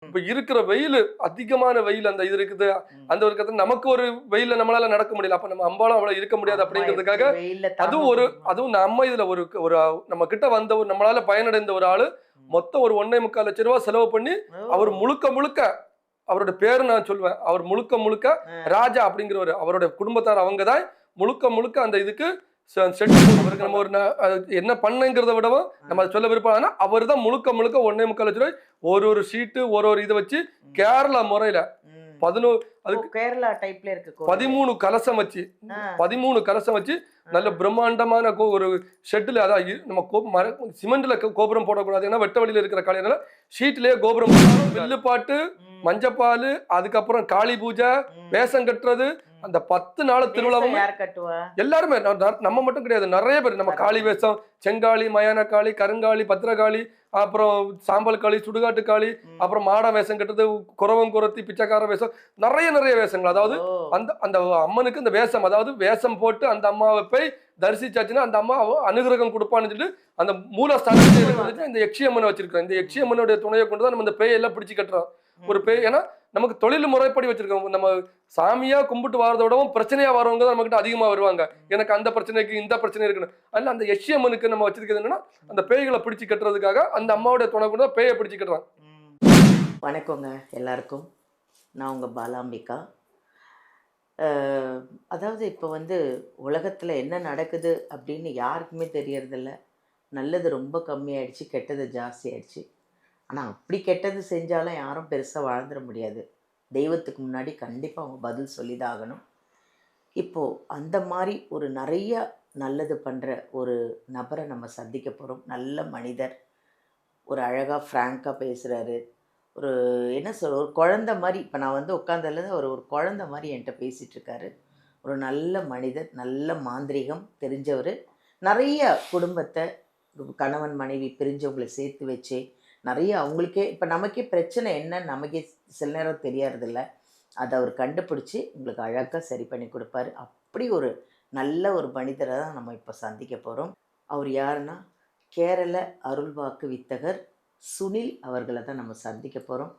இப்ப இருக்கிற வெயில், அதிகமான வெயில் அந்த இது இருக்குது. அந்த ஒரு கட்டத்துல நமக்கு ஒரு வெயில்ல நம்மளால நடக்க முடியல. அப்ப நம்ம அம்பாலும் அவ்வளவு இருக்க முடியாது அம்மா எப்படி அப்படிங்கிறதுக்காக, வெயில்ல தாங்க அதுவும் முடியுமா? அதுவும் நம்ம இதுல ஒரு ஒரு நம்ம கிட்ட வந்த ஒரு நம்மளால பயனடைந்த ஒரு ஆளு, மொத்தம் ஒரு 1.25 லட்சம் ரூபாய் செலவு பண்ணி, அவர் ஓ! முழுக்க முழுக்க அவரோட பேரு நான் சொல்லுவேன். அவர் முழுக்க முழுக்க ராஜா அப்படிங்கிறவரு. அவருடைய குடும்பத்தார் அவங்க தான் முழுக்க முழுக்க அந்த இதுக்கு செட் அவருக்கு நம்ம ஒரு என்ன பண்ணங்கிறத விடவும் நம்ம அதை சொல்ல விருப்பம். ஆனா அவர் தான் முழுக்க முழுக்க 1.25 லட்சம் ரூபாய் ஒரு ஷீட்டு ஒரு இதை வச்சு கேரளா முறையில 11 அதுக்கு கேரளா டைப்ல இருக்கு கோவில். 13 கலசம் வச்சு 13 கலசம் வச்சு நல்ல பிரம்மாண்டமான ஒரு ஷெட்ல அதான் நம்ம சிமெண்ட்ல கோபுரம் போடக்கூடாது. ஏன்னா வெட்ட வழியில இருக்கிற காலையில ஷீட்லயே கோபுரம் வில்லுப்பாட்டு, மஞ்சப்பால், அதுக்கப்புறம் காளி பூஜை, வேஷம் கட்டுறது, அந்த 10 நாள் திருவிழாவும் யார் கட்டுவா? எல்லாருமே நம்ம மட்டும் கிடையாது, நிறைய பேர். நம்ம காளி வேஷம், செங்காளி, மயான காளி, கருங்காளி, பத்திரகாளி, அப்புறம் சாம்பல் காளி, சுடுகாட்டு காளி, அப்புறம் மாட வேஷம் கட்டுறது, குறவம் குறத்தி, பிச்சைக்கார வேஷம், நிறைய வேஷங்கள். அதாவது அந்த அந்த அம்மனுக்கு இந்த வேஷம், அதாவது வேஷம் போட்டு அந்த அம்மாவை போய் தரிசிச்சாச்சுன்னா அந்த அம்மா அனுகிரகம் கொடுப்பான்னு சொல்லிட்டு அந்த மூலஸ்தானத்தை இந்த யக்ஷியம்மனை வச்சிருக்கோம். இந்த யக்ஷியம்மனுடைய துணையை கொண்டு தான் நம்ம இந்த பேயெல்லாம் பிடிச்சு கட்டுறோம். ஒரு பேய், ஏன்னா நமக்கு தொழில் முறைப்படி வச்சிருக்கோம். நம்ம சாமியா கும்பிட்டு வரதோடவும் பிரச்சனையா வரவங்க தான் நம்ம கிட்ட அதிகமா வருவாங்க. எனக்கு அந்த பிரச்சனைக்கு இந்த பிரச்சனை இருக்குன்னு. அதில் அந்த யக்ஷியம்மனுக்கு நம்ம வச்சிருக்கிறது என்னன்னா, அந்த பேய்களை பிடிச்சு கட்டுறதுக்காக அந்த அம்மாவுடைய துணை கொண்டு தான் பேயை பிடிச்சு கட்டுறாங்க. வணக்கங்க எல்லாருக்கும். நான் உங்கள் பாலாம்பிகா. அதாவது இப்போ உலகத்தில் என்ன நடக்குது அப்படின்னு யாருக்குமே தெரியறதில்ல. நல்லது ரொம்ப கம்மியாயிடுச்சு, கெட்டது ஜாஸ்தி ஆயிடுச்சு. ஆனால் அப்படி கெட்டது செஞ்சாலும் யாரும் பெருசாக வாழ்ந்துட முடியாது. தெய்வத்துக்கு முன்னாடி கண்டிப்பாக அவங்க பதில் சொல்லி தான் ஆகணும். இப்போது அந்த மாதிரி ஒரு நிறைய நல்லது பண்ணுற ஒரு நபரை நம்ம சந்திக்க போகிறோம். நல்ல மனிதர், ஒரு அழகாக ஃப்ராங்காக பேசுகிறாரு. ஒரு என்ன சொல்ற, ஒரு குழந்த மாதிரி. இப்போ நான் உட்காந்ததுலேருந்து ஒரு குழந்த மாதிரி என்கிட்ட பேசிகிட்ருக்காரு. ஒரு நல்ல மனிதர், நல்ல மாந்திரிகம் தெரிஞ்சவர். நிறைய குடும்பத்தை, கணவன் மனைவி பிரிஞ்சவங்களை சேர்த்து வச்சு நிறைய அவங்களுக்கே இப்போ நமக்கே பிரச்சனை என்னன்னு நமக்கே சில நேரம் தெரியாறதில்ல. அதை அவர் கண்டுபிடிச்சி உங்களுக்கு அழகாக சரி பண்ணி கொடுப்பாரு. அப்படி ஒரு நல்ல ஒரு மனிதரை தான் நம்ம இப்போ சந்திக்க போகிறோம். அவர் யாருன்னா, கேரள அருள்வாக்கு வித்தகர் சுனில் அவர்களை தான் நம்ம சந்திக்க போகிறோம்.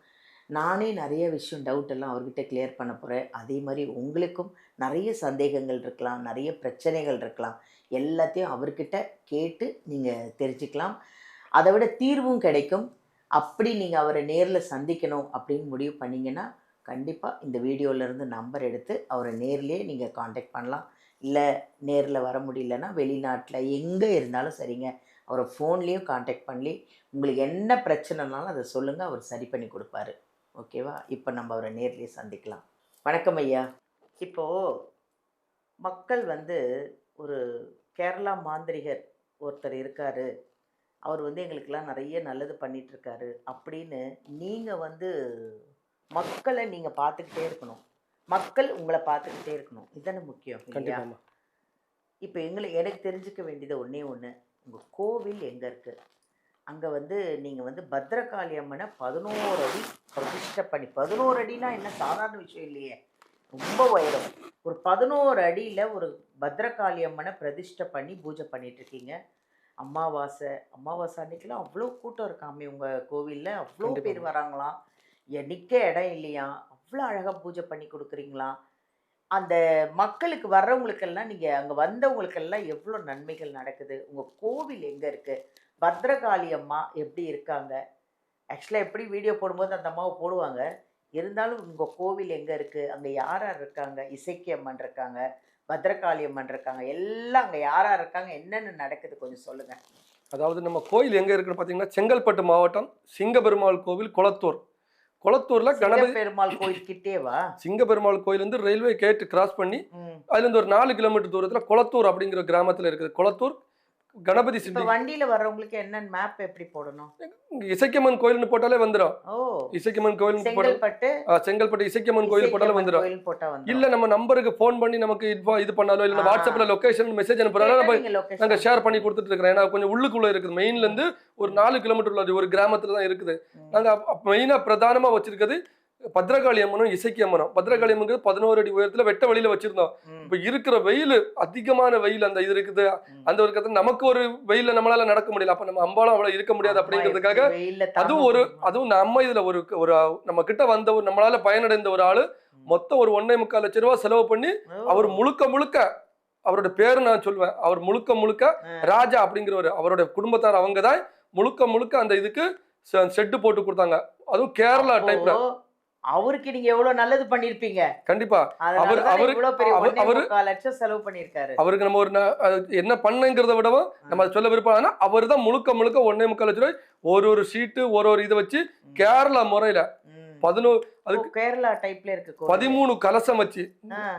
நானே நிறைய விஷயம் டவுட் எல்லாம் அவர்கிட்ட கிளியர் பண்ண போகிறேன். அதே மாதிரி உங்களுக்கும் நிறைய சந்தேகங்கள் இருக்கலாம், நிறைய பிரச்சனைகள் இருக்கலாம். எல்லாத்தையும் அவர்கிட்ட கேட்டு நீங்கள் தெரிஞ்சுக்கலாம். அதை விட தீர்வும் கிடைக்கும். அப்படி நீங்கள் அவரை நேரில் சந்திக்கணும் அப்படின்னு முடிவு பண்ணிங்கன்னா கண்டிப்பாக இந்த வீடியோவிலேருந்து நம்பர் எடுத்து அவரை நேர்லேயே நீங்கள் காண்டாக்ட் பண்ணலாம். இல்லை நேரில் வர முடியலன்னா வெளிநாட்டில் எங்கே இருந்தாலும் சரிங்க, அவரை ஃபோன்லேயும் காண்டாக்ட் பண்ணி உங்களுக்கு என்ன பிரச்சனைனாலும் அதை சொல்லுங்கள், அவர் சரி பண்ணி கொடுப்பாரு. ஓகேவா? இப்போ நம்ம அவரை நேர்லேயே சந்திக்கலாம். வணக்கம் ஐயா. இப்போது மக்கள் ஒரு கேரளா மாந்திரிகர் ஒருத்தர் இருக்கார், அவர் எங்களுக்கெல்லாம் நிறைய நல்லது பண்ணிகிட்ருக்காரு அப்படின்னு நீங்கள் மக்களை நீங்கள் பார்த்துக்கிட்டே இருக்கணும், மக்கள் உங்களை பார்த்துக்கிட்டே இருக்கணும். இதுதானே முக்கியம் இல்லையா? இப்போ எனக்கு தெரிஞ்சுக்க வேண்டியது ஒன்றே ஒன்று, உங்கள் கோவில் எங்கே இருக்குது? அங்கே நீங்கள் பத்ரகாளி அம்மனை 11 அடி பிரதிஷ்டை பண்ணி, 11 அடினா என்ன சாதாரண விஷயம் இல்லையே, ரொம்ப உயரம். ஒரு 11 அடியில் ஒரு பத்ரகாளி அம்மனை பிரதிஷ்டை பண்ணி பூஜை பண்ணிகிட்ருக்கீங்க. அமாவாசை அன்னைக்கெல்லாம் அவ்வளோ கூட்டம் இருக்காமே உங்கள் கோவிலில், அவ்வளோ பேர் வராங்களாம், நிற்க இடம் இல்லையா, அவ்வளோ அழகாக பூஜை பண்ணி கொடுக்குறீங்களாம். அந்த மக்களுக்கு வர்றவங்களுக்கெல்லாம், நீங்கள் அங்கே வந்தவங்களுக்கெல்லாம் எவ்வளோ நன்மைகள் நடக்குது? உங்கள் கோவில் எங்கே இருக்குது? பத்ரகாளி அம்மா எப்படி இருக்காங்க? ஆக்சுவலாக எப்படி வீடியோ போடும்போது அந்த அம்மாவை போடுவாங்க, இருந்தாலும் உங்கள் கோவில் எங்கே இருக்குது, அங்கே யார் யார் இருக்காங்க? இசைக்கு அம்மன் இருக்காங்க, பத்ரகாளி அம்மன் இருக்காங்க, எல்லாம் அங்கே யார் யார் இருக்காங்க, என்னென்ன நடக்குது கொஞ்சம் சொல்லுங்கள். அதாவது நம்ம கோயில் எங்கே இருக்குன்னு பார்த்தீங்கன்னா, செங்கல்பட்டு மாவட்டம் சிங்கபெருமாள் கோவில், குளத்தூர்ல கணபதி பெருமாள் கோயில் கிட்டேவா? சிங்கபெருமாள் கோயில் ரயில்வே கேட் கிராஸ் பண்ணி அதுலேருந்து ஒரு 4 கிலோமீட்டர் தூரத்தில் குளத்தூர் அப்படிங்கிற கிராமத்தில் இருக்குது. குளத்தூர் கணபதி சிட்டி. வண்டியில வர்றவங்களுக்கு என்ன மேப் எப்படி போடணும்? இசைக்கம்மன் கோயில்னு போட்டாலே வந்துடும். இசைக்கம்மன் கோயில் செங்கல்பட்டு இசைக்கம்மன் கோயில் போட்டாலே வந்துடும். இல்ல நம்ம நம்பருக்கு போன் பண்ணி நமக்கு இது பண்ணாலோ, இல்ல வாட்ஸ்அப்ல லொகேஷன் மெசேஜ் அனுப்புறாலும் நாங்க ஷேர் பண்ணி கொடுத்துட்டு இருக்கிறோம். ஏன்னா கொஞ்சம் உள்ளுக்குள்ள இருக்குது, மெயின்ல இருந்து ஒரு 4 கிலோமீட்டர் உள்ள ஒரு கிராமத்துல தான் இருக்குது. நாங்க மெயினா பிரதானமா வச்சிருக்கிறது பத்ரகாளி அம்மனும் இசக்கி அம்மனும். பத்ரகாளி அம்மன் 11 அடி உயரத்துல வெட்ட வெளியில வச்சிருந்தோம். இப்ப இருக்கிற வெயில், அதிகமான வெயில் அந்த இது இருக்குது. அந்த ஒரு கதை நமக்கு ஒரு வெயில நம்மளால நடக்க முடியல. அப்ப நம்ம அம்பாலும் அவ்வளவு இருக்க முடியாது அப்படிங்கிறதுக்காக அதுவும் நம்ம இதுல ஒரு ஒரு நம்ம கிட்ட வந்த ஒரு நம்மளால பயனடைந்த ஒரு ஆளு மொத்தம் ஒரு 1.25 லட்சம் ரூபாய் செலவு பண்ணி அவர் முழுக்க அவரோட பேரு நான் சொல்லுவேன். அவர் முழுக்க ராஜா அப்படிங்கிறவர், அவருடைய குடும்பத்தார் அவங்கதான் முழுக்க அந்த இதுக்கு ஷெட் போட்டு கொடுத்தாங்க. அதுவும் கேரளா டைப்ல. அவருக்கு நீங்க எவ்வளவு நல்லது பண்ணிருப்பீங்க. கண்டிப்பா லட்சம் செலவு பண்ணிருக்காரு. அவருக்கு நம்ம ஒரு என்ன பண்ணங்கிறத விடவும் நம்ம சொல்ல விருப்பம். அவர் தான் முழுக்க 1.25 லட்சம் ரூபாய் ஒரு ஷீட்டு ஒரு இதை வச்சு கேரளா முறையில 13 கலசம் வச்சு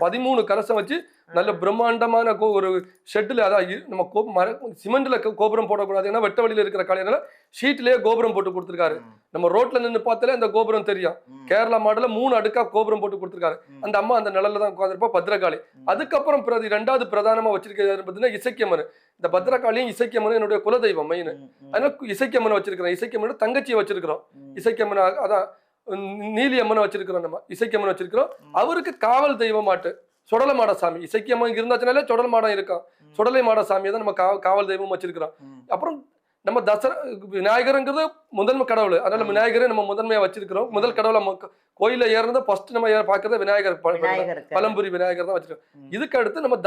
13 கலசம் வச்சு நல்ல பிரம்மாண்டமான ஒரு ஷெட்ல, அதாவது நம்ம சிமெண்ட்ல கோபுரம் போடக்கூடாது, ஏன்னா வெட்ட வழியில இருக்கிற காலையில ஷீட்லயே கோபுரம் போட்டு கொடுத்துருக்காரு. நம்ம ரோட்ல நின்று பார்த்தாலே அந்த கோபுரம் தெரியும். கேரளா மாடல 3 அடுக்கா கோபுரம் போட்டு கொடுத்துருக்காரு. அந்த அம்மா அந்த நிழல்ல தான் உட்காந்துருப்பா பத்ரகாளி. அதுக்கப்புறம் 2வது பிரதானமா வச்சிருக்கிறது பார்த்தீங்கன்னா இசக்கியம்மன். இந்த பத்ரகாளியும் இசக்கியம்மன் என்னுடைய குலதெய்வம் மெயின். அதனால இசக்கியம்மன் வச்சிருக்கிறோம். இசக்கியம்மனோட தங்கச்சியை வச்சிருக்கிறோம். இசக்கியம்மன் அதான் நீலி அம்மனை வச்சிருக்கிறோம். நம்ம இசக்கியம்மன் வச்சிருக்கிறோம். அவருக்கு காவல் தெய்வமாட்டு சுடலை மாட சாமி. இசக்கியம்மன் இருந்தாச்சுனாலே சுடல் மாடம் இருக்கும். சுடலை மாட சாமியை தான் நம்ம காவல் தெய்வம் வச்சிருக்கிறோம். அப்புறம் நம்ம தசரா விநாயகருங்கிறது முதன்மை கடவுள். அதனால விநாயகரை நம்ம முதன்மையா வச்சிருக்கிறோம். முதல் கடவுளை கோயில ஏறது ஃபர்ஸ்ட் நம்ம பாக்குறது விநாயகர், பழம்புரி விநாயகர் தான் வச்சிருக்கோம். இதுக்கு அடுத்து நம்ம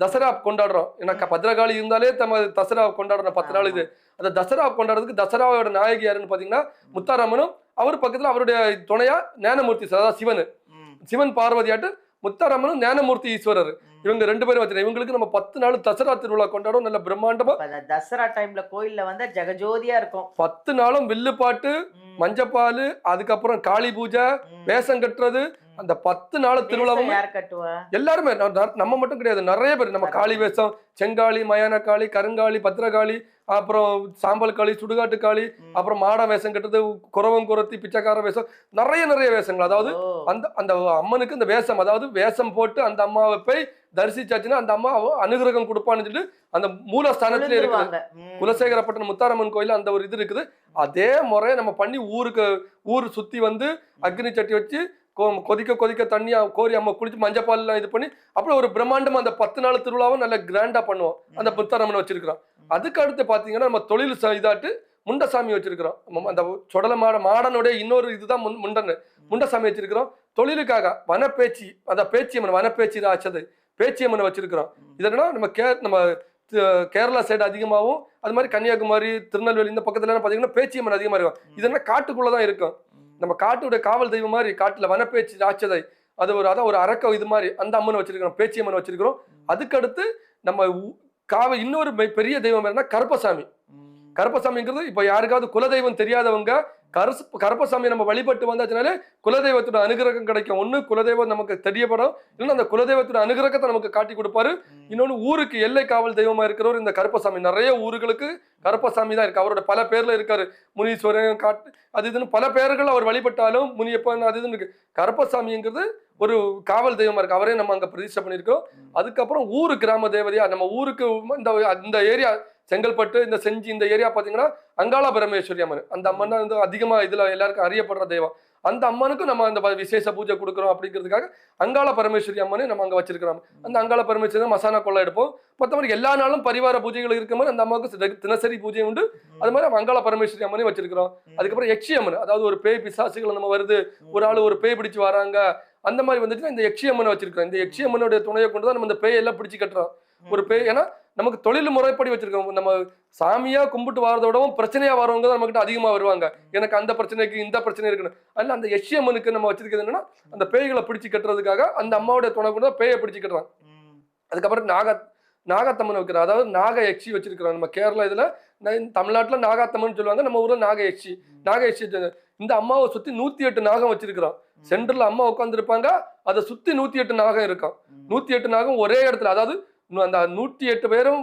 தசரா கொண்டாடுறோம். ஏன்னா பத்ரகாளி இருந்தாலே நம்ம தசரா கொண்டாடுறோம் 10 நாள். இது அந்த தசரா கொண்டாடுறதுக்கு தசராவோட நாயகி யாருன்னு பாத்தீங்கன்னா முத்தாராமனும், அவர் பக்கத்துல அவருடைய துணையா ஞானமூர்த்தி, அதாவது சிவன் பார்வதியாட்டு முத்தாராமனும் ஞானமூர்த்தி ஈஸ்வரர், இவங்க 2 பேரும் வச்சிருக்கோம். இவங்களுக்கு நம்ம 10 நாள் தசரா திருவிழா கொண்டாடும். நல்ல பிரம்மாண்டமா தசரா டைம்ல கோயில்ல வந்து ஜெகஜோதியா இருக்கும். 10 நாளும் வில்லு பாட்டு, மஞ்சப்பால், அதுக்கப்புறம் காளி பூஜை, வேஷம் கட்டுறது. அந்த 10 நாள் திருவிழாவும் எல்லாருமே, நம்ம மட்டும் கிடையாது, நிறைய பேர். நம்ம காளி வேஷம், செங்காளி, மயான காளி, கருங்காளி, பத்திரகாளி, அப்புறம் சாம்பல் காளி, சுடுகாட்டு காளி, அப்புறம் மாட வேஷம் கட்டுறது, குறத்தி, பிச்சைக்கார வேஷம், நிறைய வேஷங்கள். அதாவது அந்த அம்மனுக்கு இந்த வேஷம், அதாவது வேஷம் போட்டு அந்த அம்மாவை போய் தரிசிச்சாச்சுன்னா அந்த அம்மா அனுகிரகம் கொடுப்பான்னு சொல்லிட்டு அந்த மூலஸ்தானத்துல இருக்குது. குலசேகரப்பட்டினம் முத்தாரம்மன் கோயில அந்த ஒரு இது இருக்குது. அதே முறையை நம்ம பண்ணி ஊர் சுத்தி வந்து அக்னி சட்டி வச்சு கொதிக்க தண்ணியா கோரி அம்மா குளிச்சு மஞ்சப்பால் எல்லாம் இது பண்ணி அப்புறம் ஒரு பிரம்மாண்டமா அந்த 10 நாள் திருவிழாவும் நல்ல கிராண்டா பண்ணுவோம். அந்த முத்தாரம்மன் வச்சிருக்கிறோம். அதுக்கு அடுத்து பாத்தீங்கன்னா நம்ம தொழில் இதாட்டு முண்டசாமி வச்சிருக்கிறோம். அந்த சொடல மாடனுடைய இன்னொரு இதுதான் முண்டசாமி வச்சிருக்கிறோம். தொழிலுக்காக வனப்பேச்சி, அந்த பேச்சியம்மன், வனப்பேச்சி ஆச்சது பேச்சியம்மனை வச்சிருக்கிறோம். இதனா நம்ம கேரளா சைடு அதிகமாகவும், அது மாதிரி கன்னியாகுமரி, திருநெல்வேலி இந்த பக்கத்துல பாத்தீங்கன்னா பேச்சியம்மன் அதிகமா இருக்கும். இதெல்லாம் காட்டுக்குள்ளதான் இருக்கும். நம்ம காட்டுடைய காவல் தெய்வம் மாதிரி காட்டுல வனப்பேச்சி ராட்சதை, அது ஒரு அரக்க இது மாதிரி அந்த அம்மனை வச்சிருக்கிறோம், பேச்சியம்மன் வச்சிருக்கிறோம். அதுக்கடுத்து நம்ம இன்னொரு பெரிய தெய்வம் என்னன்னா கருப்பசாமி. கருப்பசாமிங்கிறது இப்ப யாருக்காவது குலதெய்வம் தெரியாதவங்க கருப்பசாமி நம்ம வழிபட்டு வந்தாச்சுனாலே குலதெய்வத்தோட அனுகிரகம் கிடைக்கும். ஒண்ணு குலதெய்வம் நமக்கு தெரியப்படும், இல்லைன்னா அந்த குலதெய்வத்தோட அனுகிரகத்தை நமக்கு காட்டி கொடுப்பாரு. இன்னொன்னு ஊருக்கு எல்லை காவல் தெய்வமா இருக்கிறவர் இந்த கருப்பசாமி. நிறைய ஊர்களுக்கு கருப்பசாமி தான் இருக்கு. அவரோட பல பேர்ல இருக்காரு. முனீஸ்வரன், அது இதுன்னு பல பேர்கள் அவர் வழிபட்டாலும் முனியப்பன் அது இதுன்னு இருக்கு. கருப்பசாமிங்கிறது ஒரு காவல் தெய்வமா இருக்கு. அவரே நம்ம அங்க பிரதிஷ்டை பண்ணியிருக்கோம். அதுக்கப்புறம் ஊரு கிராம தேவதையா நம்ம ஊருக்கு இந்த ஏரியா செங்கல்பட்டு, இந்த செஞ்சி, இந்த ஏரியா பாத்தீங்கன்னா அங்காள பரமேஸ்வரி அம்மன். அந்த அம்மன் தான் வந்து அதிகமா இதுல எல்லாருக்கும் அறியப்படுற தெய்வம். அந்த அம்மனுக்கும் நம்ம அந்த விசேஷ பூஜை கொடுக்குறோம். அப்படிங்கிறதுக்காக அங்காள பரமேஸ்வரி அம்மனை நம்ம அங்க வச்சிருக்கிறோம். அந்த அங்காள பரமேஸ்வரி மசாலா கொள்ளை எடுப்போம். மற்றபடி எல்லா நாளும் பரிவார பூஜைகள் இருக்க மாதிரி அந்த அம்மாவுக்கு தினசரி பூஜை உண்டு. அது மாதிரி அங்காள பரமேஸ்வரி அம்மனையும் வச்சிருக்கிறோம். அதுக்கப்புறம் யக்ஷி அம்மன், அதாவது ஒரு பேய் பிசாசுகள் நம்ம வருது, ஒரு ஆள் ஒரு பேய் பிடிச்சு வராங்க, அந்த மாதிரி வந்துச்சுன்னா இந்த யக்ஷி அம்மனை வச்சிருக்கிறோம். இந்த யக்ஷி அம்மனுடைய துணையை கொண்டு தான் நம்ம இந்த பேய் எல்லாம் பிடிச்சு கட்டுறோம். ஒரு பேய், ஏன்னா நமக்கு தொழில் முறைப்படி வச்சிருக்கோம். நம்ம சாமியா கும்பிட்டு வரதை விடவும் பிரச்சனையா வரவங்க தான் நம்ம கிட்ட அதிகமா வருவாங்க. எனக்கு அந்த பிரச்சனைக்கு இந்த பிரச்சனை இருக்குன்னு. அதனால அந்த யக்ஷி அம்மனுக்கு நம்ம வச்சிருக்கிறது என்னன்னா அந்த பேய்களை பிடிச்சு கட்டுறதுக்காக அந்த அம்மாவுடைய துணை கொண்டு தான் பேயை பிடிச்சு கட்டுறாங்க. அதுக்கப்புறம் நாகத்தம்மன் வைக்கிறோம். அதாவது நாக யக்ஷி வச்சிருக்கிறோம். நம்ம கேரளா இதுல, தமிழ்நாட்டுல நாகாத்தம்மன் சொல்லுவாங்க, நம்ம ஊர்ல நாக யக்ஷி. இந்த அம்மாவை சுத்தி 108 நாகம் வச்சிருக்கிறோம். சென்டர்ல அம்மா உட்காந்துருப்பாங்க, அதை சுத்தி 108 நாகம் இருக்கும். 108 நாகம் ஒரே இடத்துல, அதாவது அந்த 108 பேரும்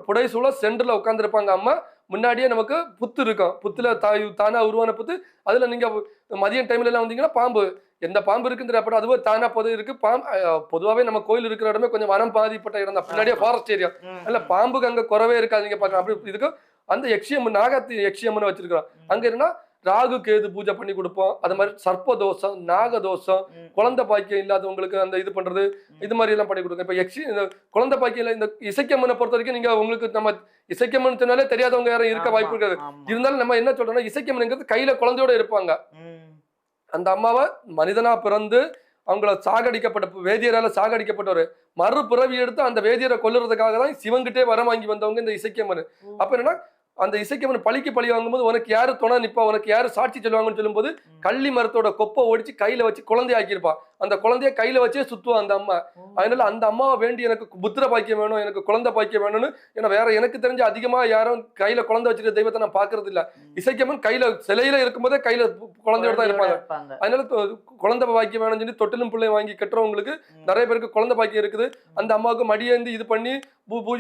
புடைசூழ சென்டர்ல உட்காந்துருப்பாங்க. அம்மா முன்னாடியே நமக்கு புத்து இருக்கும். புத்துல தானா உருவான புத்து. அதுல நீங்க மதியம் டைம்ல எல்லாம் வந்தீங்கன்னா பாம்பு, எந்த பாம்பு இருக்குன்ற அப்படி அதுவே தானா பொது இருக்கு. பொதுவாகவே நம்ம கோயில் இருக்கிற இடமே கொஞ்சம் வனம் பாதிப்பட்ட இடம் தான், பின்னாடியே ஃபாரஸ்ட் ஏரியா. இல்ல பாம்புக்கு அங்க குறவே இருக்காது. நீங்க பாக்கலாம் அப்படி இருக்கும். அந்த யக்ஷியம்மன், யக்ஷியம்மன் வச்சிருக்கிறோம். அங்க என்னன்னா ராகு கேது பூஜை பண்ணி கொடுப்போம். அது மாதிரி சர்ப்ப தோஷம், நாக தோஷம், குழந்தை பாக்கியம் இல்லாதவங்களுக்கு அந்த இது பண்றது, இது மாதிரி எல்லாம் பண்ணி கொடுங்க. இப்ப இந்த குழந்தை பாக்கியம் இல்ல, இந்த இசைக்கம்மனை பொறுத்த வரைக்கும் நீங்க உங்களுக்கு நம்ம இசைக்கம்மன் சொன்னாலே தெரியாதவங்க யாரும் இருக்க வாய்ப்பு இருக்காது. இருந்தாலும் நம்ம என்ன சொல்றோம்னா, இசைக்கம்மனுங்கிறது கையில குழந்தையோட இருப்பாங்க. அந்த அம்மாவை மனிதனா பிறந்து அவங்கள சாகடிக்கப்பட்ட வேதியரால சாகடிக்கப்பட்டவர் மறுபிறவி எடுத்து அந்த வேதியரை கொல்லுறதுக்காக தான் சிவன்கிட்டே வரம் வாங்கி வந்தவங்க இந்த இசைக்கம்மன். அப்ப என்னன்னா, அந்த இசைக்கம்மன் பழிக்கு பழி வாங்கும்போது உனக்கு யாரு துணை நிப்பா, உனக்கு யாரு சாட்சி சொல்லுவாங்கன்னு சொல்லும்போது கள்ளி மரத்தோட கொப்பை ஒடிச்சு கையில வச்சு குழந்தைய ஆக்கியிருப்பா. அந்த குழந்தைய கையில வச்சே சுத்துவா அந்த அம்மா. அதனால அந்த அம்மாவை வேண்டி எனக்கு புத்திர பாக்கியம் வேணும், எனக்கு குழந்தை பாக்கியம் வேணும்னு. ஏன்னா வேற எனக்கு தெரிஞ்ச அதிகமா யாரும் கையில குழந்தை வச்சிருக்க தெய்வத்தை நான் பாக்குறது இல்ல. இசைக்கம்மன் கையில சிலையில இருக்கும்போதே கையில குழந்தையோட தான் இருப்பாங்க. அதனால குழந்தை பாக்கியம் வேணும்னு சொல்லி தொட்டிலும் பிள்ளையும் வாங்கி கட்டுறவங்களுக்கு நிறைய பேருக்கு குழந்தை பாக்கியம் இருக்குது. அந்த அம்மாவுக்கு மடியேந்தி இது பண்ணி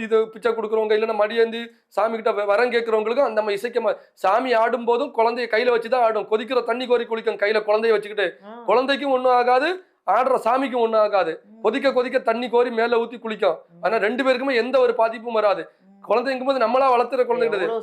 இது பிச்சை கொடுக்குறவங்க, இல்லைன்னா மடியேந்தி சாமி கிட்ட வரம் கேட்கறவங்களுக்கு அந்த அம்மா இசைக்கம்மா சாமி ஆடும் போதும் குழந்தைய கையில வச்சுதான் ஆடும். கொதிக்கிற தண்ணி கோரி குளிக்கும் கையில குழந்தைய வச்சுக்கிட்டு. குழந்தைக்கும் ஒண்ணும் ஆகாது, ஆடுற சாமிக்கும் ஒண்ணும் ஆகாது. கொதிக்க கொதிக்க தண்ணி கோரி மேல ஊத்தி குளிக்கும். ஆனா 2 பேருக்குமே எந்த ஒரு பாதிப்பும் வராது. குழந்தைங்கும் போது நம்மளா வளர்த்துற குழந்தை கிடையாது,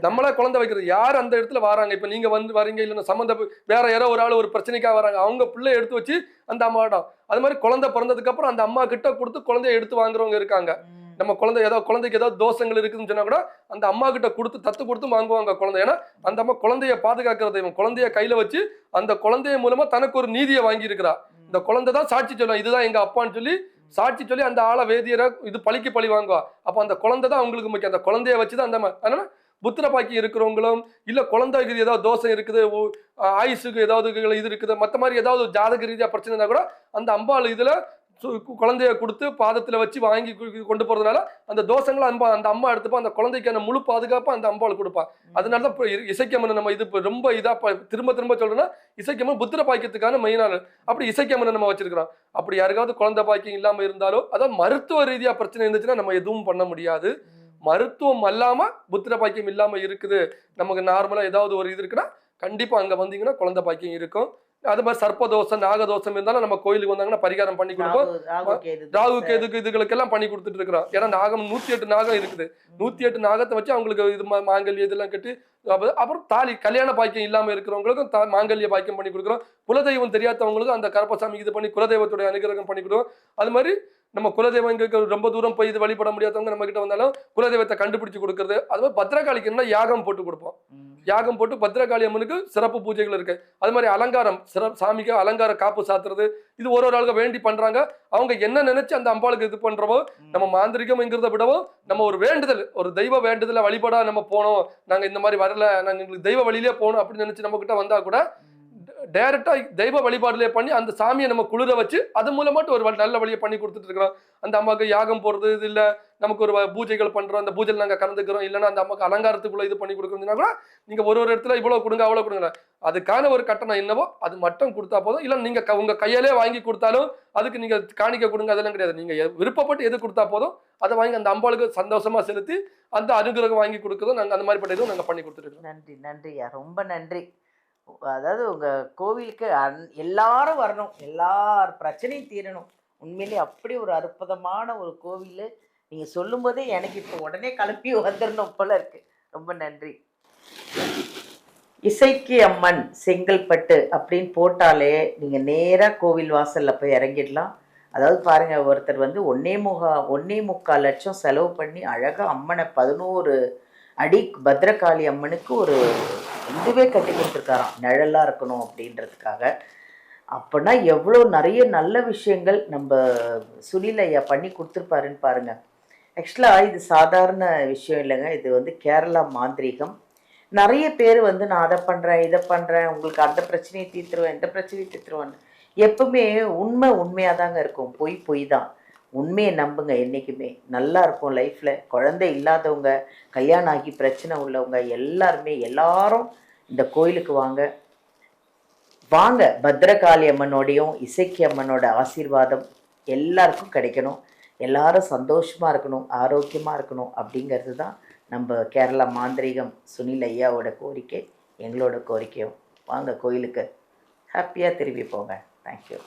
நம்மளா குழந்தை வைக்கிறது. யார் அந்த இடத்துல வராங்க, இப்ப நீங்க வந்து வரீங்க, இல்லைன்னா சம்பந்த வேற யாரோ ஒரு ஆள் ஒரு பிரச்சனைக்காக வராங்க, அவங்க பிள்ளை எடுத்து வச்சு அந்த அம்மாடம். அது மாதிரி குழந்தை பிறந்ததுக்கு அப்புறம் அந்த அம்மா கிட்ட கொடுத்து குழந்தைய எடுத்து வாங்குறவங்க இருக்காங்க. நம்ம குழந்தைக்கு ஏதாவது தோஷங்கள் இருக்குதுன்னு சொன்னா கூட அந்த அம்மா கிட்ட கொடுத்து தத்து கொடுத்து வாங்குவாங்க குழந்தை. ஏன்னா அந்த அம்மா குழந்தைய பாதுகாக்கிற தெய்வம். குழந்தைய கையில வச்சு அந்த குழந்தைய மூலமா தனக்கு ஒரு நீதியை வாங்கி இருக்கிறா. இந்த குழந்தை தான் சாட்சி சொல்லும், இதுதான் எங்க அப்பான்னு சொல்லி சாட்சி சொல்லி அந்த ஆளை வேதியரை இது பழிக்கு பழி வாங்குவா. அப்ப அந்த குழந்தை தான் அவங்களுக்கு முக்கியம். அந்த குழந்தைய வச்சுதான் அந்த அதனால புத்திர பாக்கி இருக்கிறவங்களும், இல்ல குழந்தைக்கு ஏதாவது தோஷம் இருக்குது, ஆயுசுக்கு ஏதாவது இது இருக்குது, மற்ற மாதிரி ஏதாவது ஜாதக ரீதியா பிரச்சனை கூட அந்த அம்பாள் இதுல குழந்தைய கொடுத்து பாதத்துல வச்சு வாங்கி கொண்டு போறதுனால அந்த தோஷங்களை அந்த அம்மா எடுத்துப்பா. அந்த குழந்தைக்கான முழு பாதுகாப்பா அந்த அம்பாள் கொடுப்பா. அதனாலதான் இசைக்கம்மன் நம்ம இது ரொம்ப இதா திரும்ப திரும்ப சொல்றோம்னா, இசைக்கம்மன் புத்திர பாக்கியத்துக்கான மெயினான அப்படி இசைக்கம்மன் நம்ம வச்சிருக்கிறோம். அப்படி யாருக்காவது குழந்தை பாக்கியம் இல்லாம இருந்தாலோ, அதாவது மருத்துவ ரீதியா பிரச்சனை இருந்துச்சுன்னா நம்ம எதுவும் பண்ண முடியாது. மருத்துவம் அல்லாம புத்திர பாக்கியம் இல்லாம இருக்குது, நமக்கு நார்மலா ஏதாவது ஒரு இது இருக்குன்னா கண்டிப்பா அங்க வந்தீங்கன்னா குழந்தை பாக்கியம் இருக்கும். அது மாதிரி சர்ப்பதோஷம், நாகதோஷம் இருந்தாலும் நம்ம கோயிலுக்கு வந்தாங்கன்னா பரிகாரம் பண்ணி கொடுப்போம். ராகு கேதுக்கு இதுகளுக்கெல்லாம் பண்ணி கொடுத்துட்டு இருக்கிறோம். ஏன்னா நாகம் 108 நாகம் இருக்குது. 108 நாகத்தை வச்சு அவங்களுக்கு இது மாங்கல்யம் இதெல்லாம் கட்டி, அப்புறம் தாலி கல்யாண பாக்கியம் இல்லாம இருக்கிறவங்களுக்கும் மாங்கல்ய பாக்கியம் பண்ணி கொடுக்குறோம். குலதெய்வம் தெரியாதவங்களுக்கும் அந்த கருப்பசாமி இது பண்ணி குலதெய்வத்துடைய அனுகிரகம் பண்ணி கொடுக்குறோம். அது மாதிரி நம்ம குலதெய்வங்களுக்கு ரொம்ப தூரம் போய் இது வழிபட முடியாதவங்க நம்ம கிட்ட வந்தாலும் குலதெய்வத்தை கண்டுபிடிச்சு கொடுக்கறது. அது மாதிரி பத்திரகாளிக்கு யாகம் போட்டு கொடுப்போம். யாகம் போட்டு பத்திரகாளி அம்மனுக்கு சிறப்பு பூஜைகள் இருக்கு. அது மாதிரி அலங்காரம், சாமிக்கு அலங்கார காப்பு சாத்துறது, இது ஒரு ஆளுக்கு வேண்டி பண்றாங்க. அவங்க என்ன நினைச்சு அந்த அம்பாளுக்கு இது பண்றவோ, நம்ம மாந்திரிகம்ங்கிறத விடவோ நம்ம ஒரு வேண்டுதல், ஒரு தெய்வ வேண்டுதல வழிபடா நம்ம போனோம், நாங்க இந்த மாதிரி வரல, நாங்க எங்களுக்கு தெய்வ வழியிலே போகணும் அப்படின்னு நினைச்சு நம்ம கிட்ட வந்தா கூட டைரக்டா தெய்வ வழிபாடுல பண்ணி அந்த சாமியை நம்ம குளிர வச்சு அது மூலமாட்டு ஒரு நல்ல வழியை பண்ணி கொடுத்துட்டு இருக்கிறோம். அந்த அம்மாவுக்கு யாகம் போடுறது, இது இல்ல நமக்கு ஒரு பூஜைகள் பண்றோம், அந்த பூஜையில் நாங்க கலந்துக்கிறோம், இல்லைன்னா அந்த அம்மாவுக்கு அலங்காரத்துக்குள்ள இது பண்ணி கொடுக்கணும்னா கூட நீங்க ஒரு இடத்துல இவ்வளவு கொடுங்க அவ்வளவு கொடுங்க, அதுக்கான ஒரு கட்டணம் என்னவோ அது மட்டும் கொடுத்தா போதும். இல்ல நீங்க உங்க கையாலே வாங்கி கொடுத்தாலும் அதுக்கு நீங்க காணிக்க கொடுங்க, அதெல்லாம் கிடையாது. நீங்க விருப்பப்பட்டு எது கொடுத்தா போதும் அதை வாங்கி அந்த அம்பாளுக்கு சந்தோஷமா செலுத்தி அந்த அனுகிரகம் வாங்கி கொடுக்கறதும் நாங்க அந்த மாதிரி பட்டதும் நாங்க பண்ணி கொடுத்துட்டு இருக்கோம். நன்றி நன்றியா, ரொம்ப நன்றி. அதாவது உங்கள் கோவிலுக்கு எல்லாரும் வரணும், எல்லார் பிரச்சனையும் தீரணும். உண்மையிலே அப்படி ஒரு அற்புதமான ஒரு கோவில். நீங்கள் சொல்லும்போதே எனக்கு இப்போ உடனே கிளப்பி வந்துடணும் போல இருக்கு. ரொம்ப நன்றி. இசைக்கு அம்மன் செங்கல்பட்டு அப்படின்னு போட்டாலே நீங்கள் நேராக கோவில் வாசலில் போய் இறங்கிடலாம். அதாவது பாருங்கள், ஒருத்தர் வந்து 1.25 லட்சம் செலவு பண்ணி அழகாக அம்மனை 11 அடி பத்ரகாளி அம்மனுக்கு ஒரு இதுவே கட்டி கொடுத்துருக்காராம், நிழலாக இருக்கணும் அப்படின்றதுக்காக. அப்படின்னா எவ்வளோ நிறைய நல்ல விஷயங்கள் நம்ம சுனில் ஐயா பண்ணி கொடுத்துருப்பாருன்னு பாருங்கள். ஆக்சுவலாக இது சாதாரண விஷயம் இல்லைங்க, இது வந்து கேரளா மாந்திரீகம். நிறைய பேர் வந்து நான் அதை பண்ணுறேன் இதை பண்ணுறேன், உங்களுக்கு அந்த பிரச்சனையை தீர்த்துருவேன் இந்த பிரச்சனையை தீர்த்துருவேன். எப்பவுமே உண்மையாக தாங்க இருக்கும், பொய் தான். உண்மையை நம்புங்க, என்றைக்குமே நல்லா இருக்கும் லைஃப்பில். குழந்தை இல்லாதவங்க, கல்யாணம் ஆகி பிரச்சனை உள்ளவங்க எல்லாரும் இந்த கோயிலுக்கு வாங்க. பத்ரகாளி அம்மனோடையும் இசைக்கு அம்மனோட ஆசீர்வாதம் எல்லாருக்கும் கிடைக்கணும். எல்லாரும் சந்தோஷமாக இருக்கணும், ஆரோக்கியமாக இருக்கணும் அப்படிங்கிறது தான் நம்ம கேரளா மாந்திரீகம் சுனில் ஐயாவோட கோரிக்கை, எங்களோட கோரிக்கையும். வாங்க கோயிலுக்கு, ஹாப்பியாக திரும்பி போங்க. தேங்க்யூ.